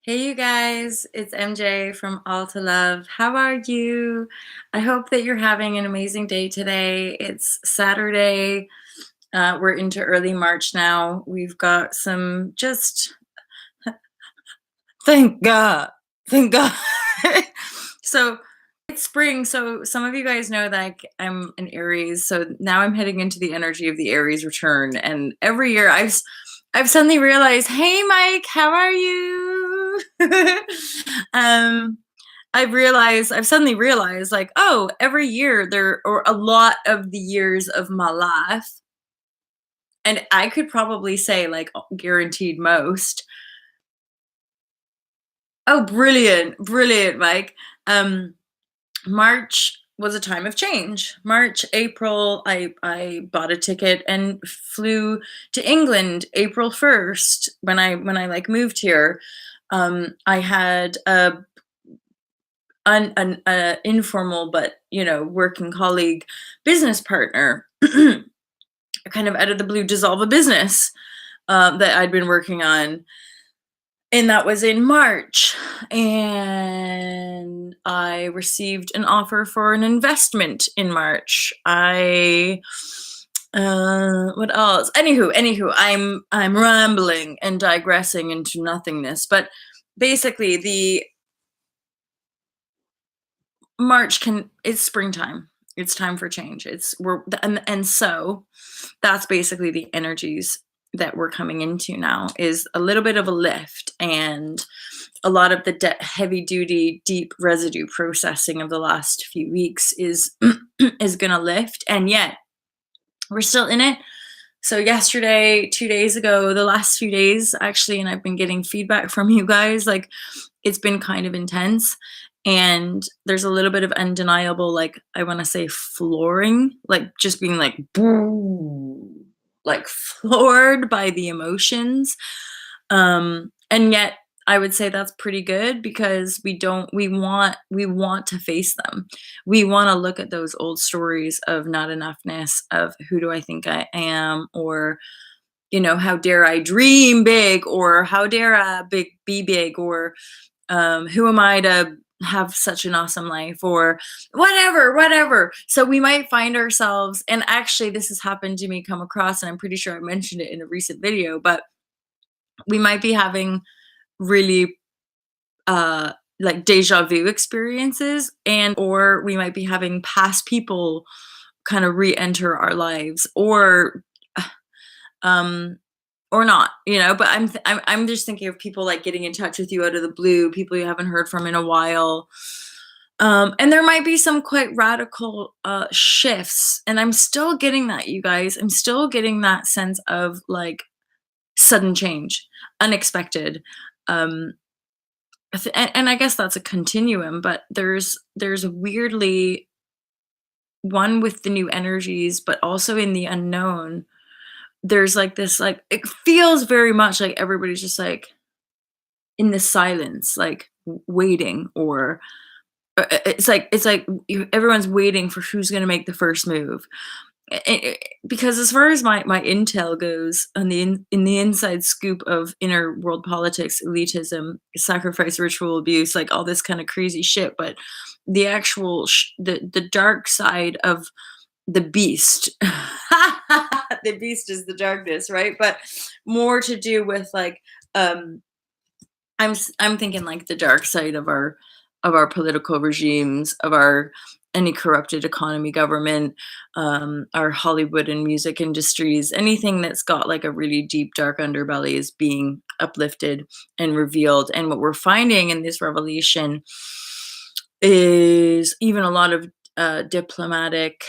Hey, you guys, it's MJ from All to Love. How are you? I hope that you're having an amazing day today. It's Saturday. We're into early March now. We've got some just, thank God, thank God. So it's spring. So some of you guys know that I'm an Aries. So now I'm heading into the energy of the Aries return. And every year I've suddenly realized, hey, Mike, how are you? um, I've suddenly realized, like, oh, every year or a lot of the years of my life, and I could probably say, like, guaranteed most. Oh, brilliant, brilliant, Mike. Um, March was a time of change. March, April, I bought a ticket and flew to England April 1st when I like moved here. I had an informal but working colleague business partner kind of out of the blue dissolve a business that I'd been working on, and that was in March. And I received an offer for an investment in March. I what else? Anywho, I'm rambling and digressing into nothingness. But basically, the March can it's springtime. It's time for change. And so that's basically the energies that we're coming into now, is a little bit of a lift, and a lot of the heavy duty deep residue processing of the last few weeks is is going to lift, and yet we're still in it. So yesterday, 2 days ago, the last few days actually, and I've been getting feedback from you guys, like, it's been kind of intense. And there's a little bit of undeniable, like, I want to say flooring, like just being like, boo, like floored by the emotions. And yet I would say that's pretty good, because we want to face them. We want to look at those old stories of not enoughness, of who do I think I am, or how dare I dream big, or how dare I be big, or who am I to have such an awesome life, or whatever. So we might find ourselves, and actually this has happened to me, come across, and I'm pretty sure I mentioned it in a recent video, but we might be having really uh like deja vu experiences, and or we might be having past people kind of re-enter our lives, um or not, but I'm just thinking of people like getting in touch with you out of the blue, people you haven't heard from in a while. And there might be some quite radical shifts, and I'm still getting that, you guys. I'm still getting that sense of, like, sudden change, unexpected. um and I guess that's a continuum, but there's weirdly one with the new energies, but also in the unknown. There's like this, like, it feels very much like everybody's just like in this silence, like waiting, or it's like everyone's waiting for who's going to make the first move. Because as far as my intel goes, on in the inside scoop of inner world politics, elitism, sacrifice, ritual abuse, like all this kind of crazy shit, but the actual the dark side of the beast. The beast is the darkness, right? But more to do with, like, um I'm thinking, like, the dark side of our political regimes, of our any corrupted economy, government, our Hollywood and music industries, anything that's got like a really deep dark underbelly is being uplifted and revealed. And what we're finding in this revelation is even a lot of diplomatic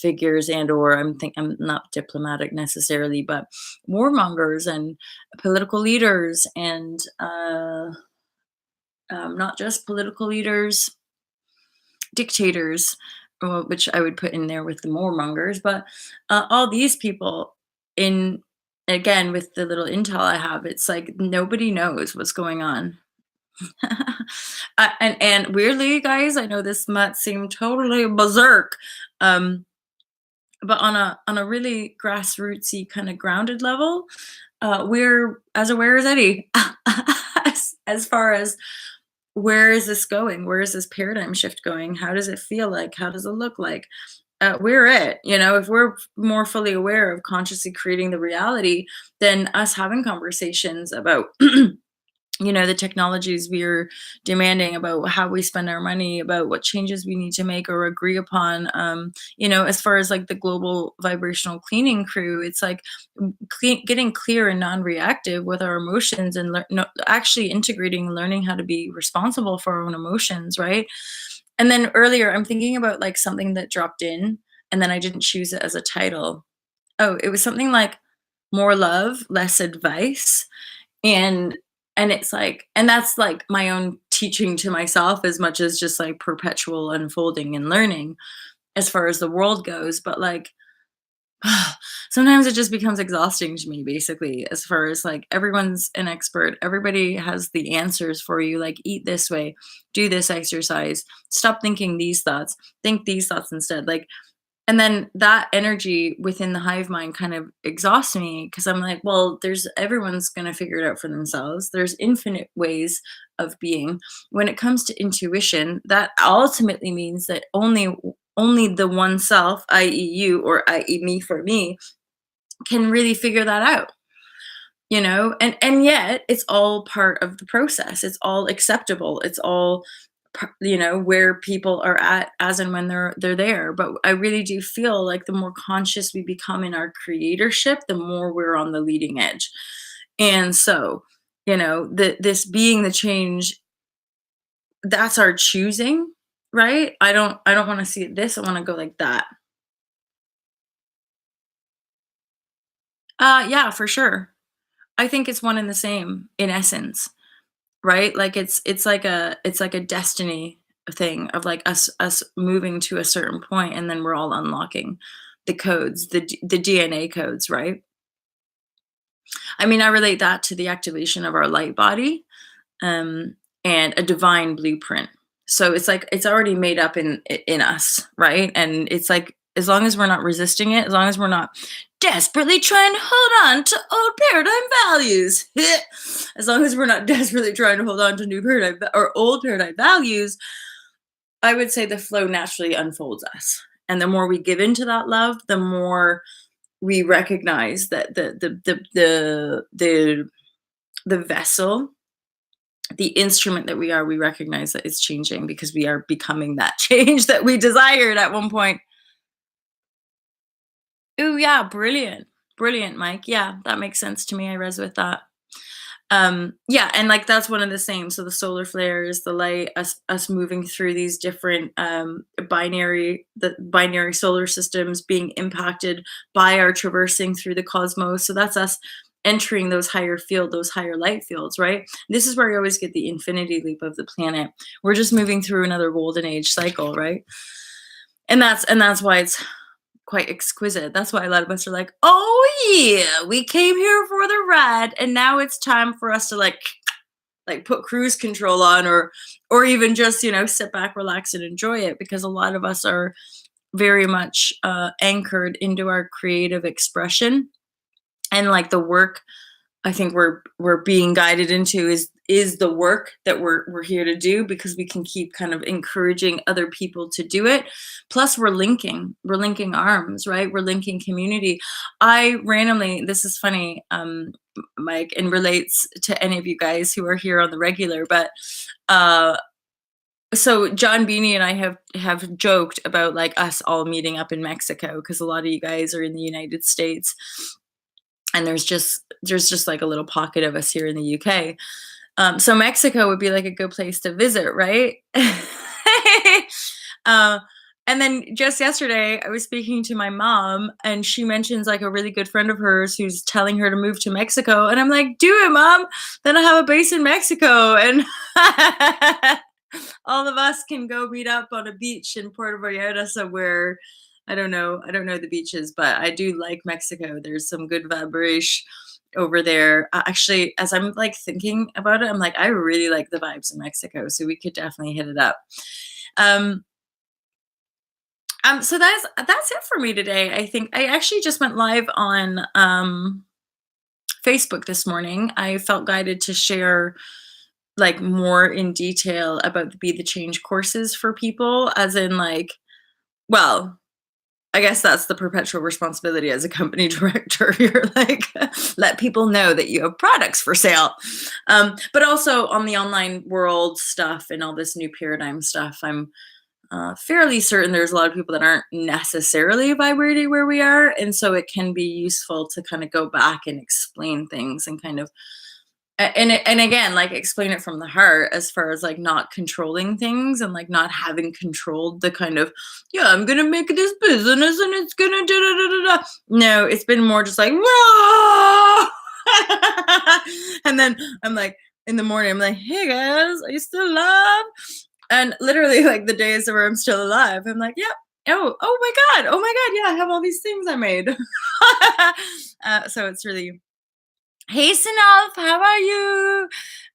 figures, and or I'm not diplomatic necessarily, but warmongers and political leaders, and not just political leaders, dictators, which I would put in there with the warmongers, but all these people, in again with the little intel I have, it's like nobody knows what's going on. And weirdly, guys, I know this might seem totally berserk, um, but on a really grassrootsy kind of grounded level, we're as aware as any. as far as where is this going? Where is this paradigm shift going? How does it feel like? How does it look like? We're it. If we're more fully aware of consciously creating the reality, then us having conversations about the technologies we're demanding, about how we spend our money, about what changes we need to make or agree upon. As far as like the global vibrational cleaning crew, it's like getting clear and non-reactive with our emotions, and actually integrating and learning how to be responsible for our own emotions, right? And then earlier, I'm thinking about like something that dropped in, and then I didn't choose it as a title. Oh, it was something like more love, less advice. And it's like, and that's like my own teaching to myself as much as just like perpetual unfolding and learning as far as the world goes. But like, sometimes it just becomes exhausting to me, basically, as far as like everyone's an expert, everybody has the answers for you, like eat this way, do this exercise, stop thinking these thoughts, think these thoughts instead. Like, and then that energy within the hive mind kind of exhausts me, because I'm like, well, everyone's going to figure it out for themselves. There's infinite ways of being. When it comes to intuition, that ultimately means that only the one self, i.e. you, or i.e. me for me, can really figure that out. And yet it's all part of the process. It's all acceptable. It's all where people are at as and when they're there. But I really do feel like the more conscious we become in our creatorship, the more we're on the leading edge. And so, this being the change, that's our choosing, right? I don't want to see it this, I want to go like that. Yeah, for sure. I think it's one and the same in essence, right? Like it's like a destiny thing of like us moving to a certain point, and then we're all unlocking the codes, the DNA codes, right? I mean, I relate that to the activation of our light body, um, and a divine blueprint. So it's like it's already made up in us, right? And it's like as long as we're not resisting it, as long as we're not desperately trying to hold on to old paradigm values, as long as we're not desperately trying to hold on to new paradigm or old paradigm values, I would say the flow naturally unfolds us. And the more we give into that love, the more we recognize that the vessel, the instrument that we are, we recognize that it's changing because we are becoming that change that we desired at one point. Oh yeah, brilliant. Brilliant, Mike. Yeah, that makes sense to me. I res with that. Yeah, and like that's one of the same. So the solar flares, the light, us moving through these different the binary solar systems being impacted by our traversing through the cosmos. So that's us entering those higher light fields, right? This is where you always get the infinity leap of the planet. We're just moving through another golden age cycle, right? And that's why it's quite exquisite. That's why a lot of us are like, "Oh yeah, we came here for the ride, and now it's time for us to like put cruise control on, or even just sit back, relax, and enjoy it." Because a lot of us are very much anchored into our creative expression, and like the work I think we're being guided into is the work that we're here to do, because we can keep kind of encouraging other people to do it. Plus we're linking arms, right? We're linking community. I randomly, this is funny, Mike, and relates to any of you guys who are here on the regular, but uh so John Beanie and I have joked about like us all meeting up in Mexico, because a lot of you guys are in the United States, and there's just like a little pocket of us here in the UK. So Mexico would be like a good place to visit, right? uh, and then just yesterday, I was speaking to my mom, and she mentions like a really good friend of hers who's telling her to move to Mexico, and I'm like, "Do it, mom! Then I have a base in Mexico, and all of us can go meet up on a beach in Puerto Vallarta somewhere." I don't know the beaches, but I do like Mexico. There's some good vibrashe over there. Actually, as I'm like thinking about it, I'm like, I really like the vibes in Mexico, so we could definitely hit it up. Um, so that's it for me today. I think I actually just went live on Facebook this morning. I felt guided to share like more in detail about the Be the Change courses for people, as in like, well, I guess that's the perpetual responsibility as a company director. You're like, let people know that you have products for sale. But also on the online world stuff and all this new paradigm stuff, I'm fairly certain there's a lot of people that aren't necessarily vibrating where we are. And so it can be useful to kind of go back and explain things and kind of and again, like, explain it from the heart, as far as like not controlling things and like not having controlled the kind of, yeah, I'm gonna make this business and it's gonna da da da da da. No, it's been more just like, whoa. And then I'm like, in the morning, I'm like, hey guys, are you still alive? And literally, like, the days where I'm still alive, I'm like, yep. Oh my god, oh my god, yeah, I have all these things I made. So it's really, hey, Sinalf, how are you?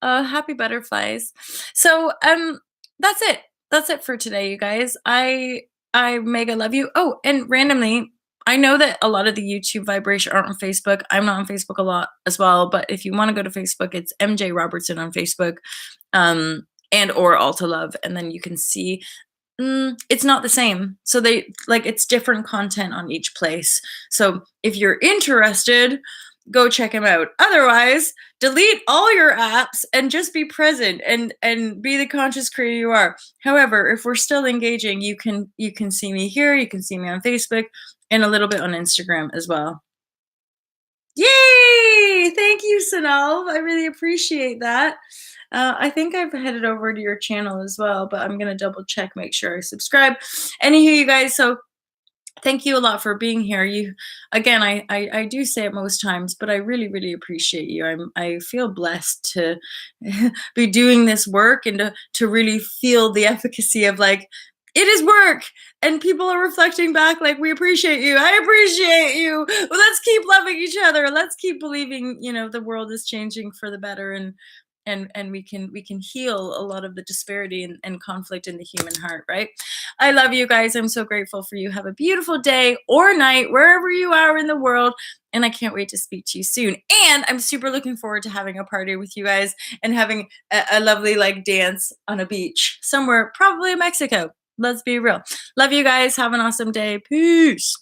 Happy butterflies. So, that's it. That's it for today, you guys. I mega love you. Oh, and randomly, I know that a lot of the YouTube vibration aren't on Facebook. I'm not on Facebook a lot as well, but if you want to go to Facebook, it's MJ Robertson on Facebook, and or Alta Love, and then you can see. It's not the same. So they like, it's different content on each place. So if you're interested, go check him out. Otherwise, delete all your apps and just be present and be the conscious creator you are. However, if we're still engaging, you can see me here, you can see me on Facebook, and a little bit on Instagram as well. Yay! Thank you, Sanal. I really appreciate that. I think I've headed over to your channel as well, but I'm gonna double check, make sure I subscribe. Anywho, you guys, so thank you a lot for being here. You, again, I do say it most times, but I really, really appreciate you. I feel blessed to be doing this work and to really feel the efficacy of like, it is work and people are reflecting back like, we appreciate you. I appreciate you. Well, let's keep loving each other. Let's keep believing, the world is changing for the better, and we can heal a lot of the disparity and conflict in the human heart, right? I love you guys. I'm so grateful for you. Have a beautiful day or night wherever you are in the world, and I can't wait to speak to you soon. And I'm super looking forward to having a party with you guys and having a lovely like dance on a beach somewhere, probably in Mexico. Let's be real. Love you guys. Have an awesome day. Peace.